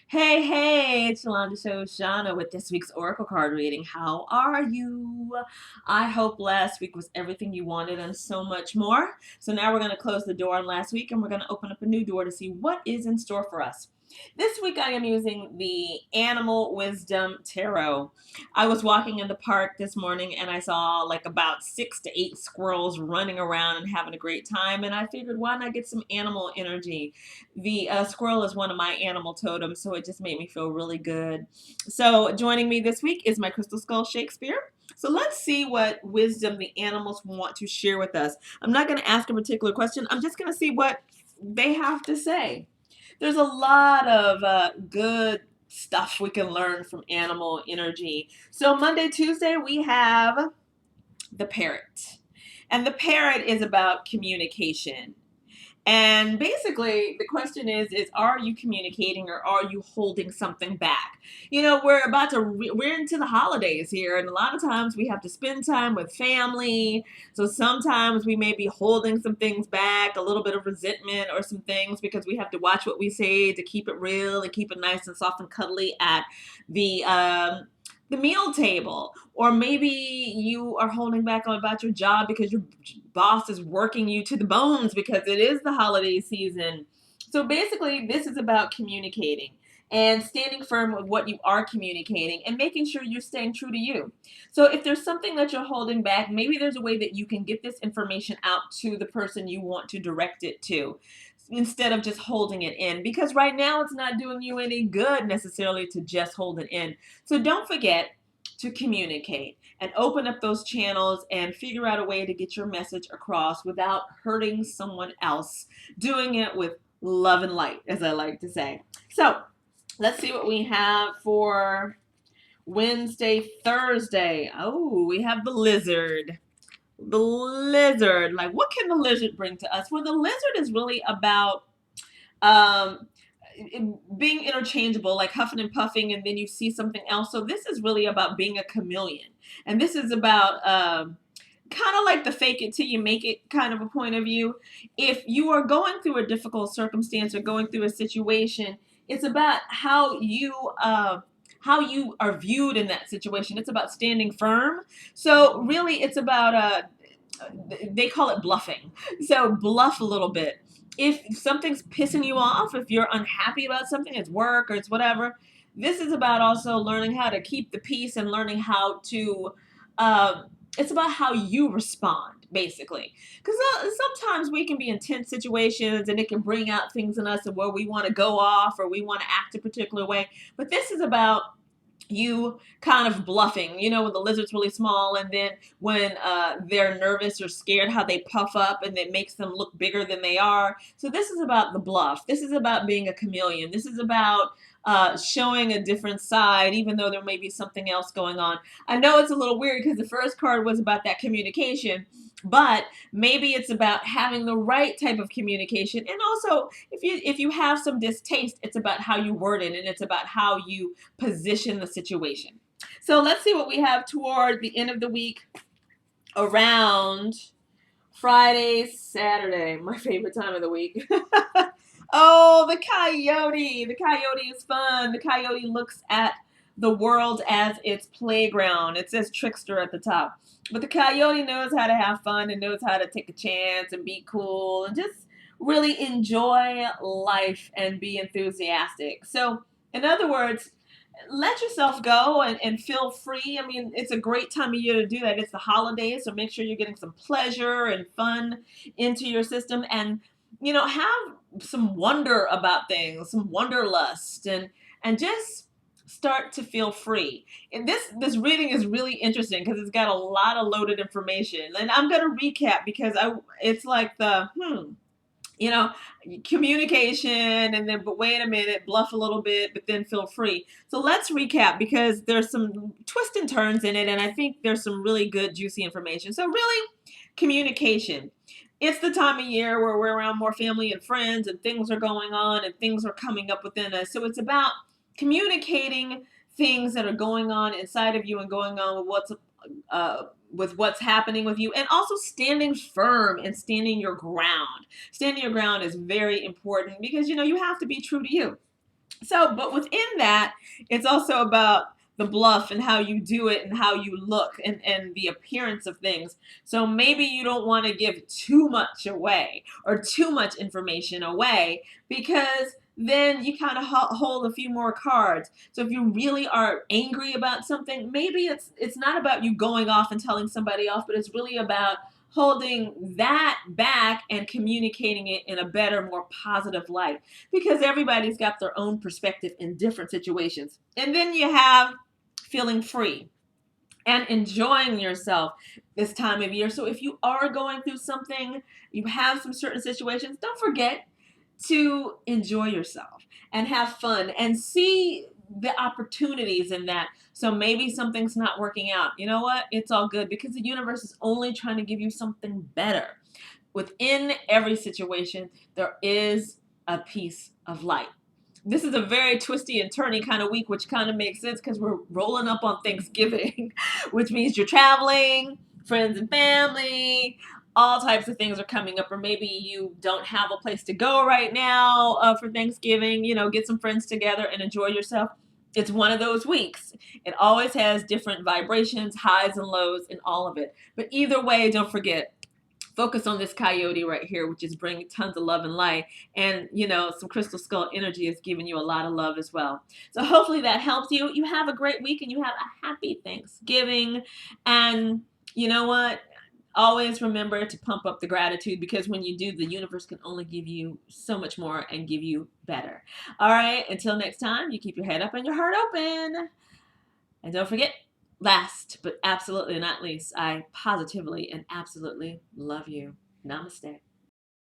Hey, hey, it's Yolanda Shoshana with this week's Oracle card reading. How are you? I hope last week was everything you wanted and so much more. So now we're going to close the door on last week and we're going to open up a new door to see what is in store for us. This week I am using the Animal Wisdom Tarot. I was walking in the park this morning and I saw like about 6 to 8 squirrels running around and having a great time, and I figured, why not get some animal energy? The squirrel is one of my animal totems, so it just made me feel really good. So joining me this week is my Crystal Skull Shakespeare. So let's see what wisdom the animals want to share with us. I'm not going to ask a particular question. I'm just going to see what they have to say. There's a lot of good stuff we can learn from animal energy. So Monday, Tuesday, we have the parrot. And the parrot is about communication. And basically, the question is are you communicating or are you holding something back? You know, we're into the holidays here, and a lot of times we have to spend time with family. So sometimes we may be holding some things back, a little bit of resentment or some things because we have to watch what we say to keep it real and keep it nice and soft and cuddly at the meal table. Or maybe you are holding back on about your job because your boss is working you to the bones because it is the holiday season. So basically, this is about communicating and standing firm with what you are communicating and making sure you're staying true to you. So if there's something that you're holding back, maybe there's a way that you can get this information out to the person you want to direct it to instead of just holding it in, because right now it's not doing you any good necessarily to just hold it in. So don't forget to communicate and open up those channels and figure out a way to get your message across without hurting someone else. Doing it with love and light, as I like to say. So let's see what we have for Wednesday, Thursday. Oh, we have the lizard. The lizard. Like, what can the lizard bring to us? Well, the lizard is really about um, being interchangeable, like huffing and puffing, and then you see something else. So this is really about being a chameleon, and this is about kind of like the fake it till you make it kind of a point of view. If you are going through a difficult circumstance or going through a situation, it's about how you are viewed in that situation. It's about standing firm. So really, it's about they call it bluffing. So bluff a little bit. If something's pissing you off, if you're unhappy about something, it's work or it's whatever, this is about also learning how to keep the peace and learning how to. Uh, it's about how you respond, basically. Because sometimes we can be in tense situations and it can bring out things in us and where we want to go off or we want to act a particular way. But this is about you kind of bluffing, when the lizard's really small, and then when they're nervous or scared, how they puff up and it makes them look bigger than they are. So this is about the bluff. This is about being a chameleon. This is about showing a different side, even though there may be something else going on. I know it's a little weird because the first card was about that communication, but maybe it's about having the right type of communication. And also, if you have some distaste, it's about how you word it and it's about how you position the situation. So let's see what we have toward the end of the week around Friday, Saturday, my favorite time of the week. Oh, the coyote. The coyote is fun. The coyote looks at the world as its playground. It says trickster at the top. But the coyote knows how to have fun and knows how to take a chance and be cool and just really enjoy life and be enthusiastic. So, in other words, let yourself go and feel free. I mean, it's a great time of year to do that. It's the holidays, so make sure you're getting some pleasure and fun into your system, and have some wonder about things, some wanderlust, and just start to feel free. And this reading is really interesting because it's got a lot of loaded information, and I'm going to recap because it's like the you know, communication, and then, but wait a minute, bluff a little bit, but then feel free. So let's recap because there's some twists and turns in it, and I think there's some really good, juicy information. So, really, communication. It's the time of year where we're around more family and friends, and things are going on, and things are coming up within us. So, it's about communicating things that are going on inside of you and going on with what's happening with you, and also standing firm and standing your ground. Standing your ground is very important because you have to be true to you. So, but within that, it's also about the bluff and how you do it and how you look and the appearance of things. So maybe you don't want to give too much away or too much information away because then you kind of hold a few more cards. So if you really are angry about something, maybe it's not about you going off and telling somebody off, but it's really about holding that back and communicating it in a better, more positive light because everybody's got their own perspective in different situations. And then you have feeling free and enjoying yourself this time of year. So if you are going through something, you have some certain situations, don't forget to enjoy yourself and have fun and see the opportunities in that. So maybe something's not working out. You know what? It's all good because the universe is only trying to give you something better. Within every situation, there is a piece of light. This is a very twisty and turny kind of week, which kind of makes sense because we're rolling up on Thanksgiving, which means you're traveling, friends and family, all types of things are coming up, or maybe you don't have a place to go right now for Thanksgiving. Get some friends together and enjoy yourself. It's one of those weeks. It always has different vibrations, highs and lows, and all of it. But either way, don't forget, focus on this coyote right here, which is bringing tons of love and light. And, some crystal skull energy is giving you a lot of love as well. So hopefully that helps you. You have a great week and you have a happy Thanksgiving. And you know what? Always remember to pump up the gratitude because when you do, the universe can only give you so much more and give you better. All right. Until next time, you keep your head up and your heart open. And don't forget, last but absolutely not least, I positively and absolutely love you. Namaste.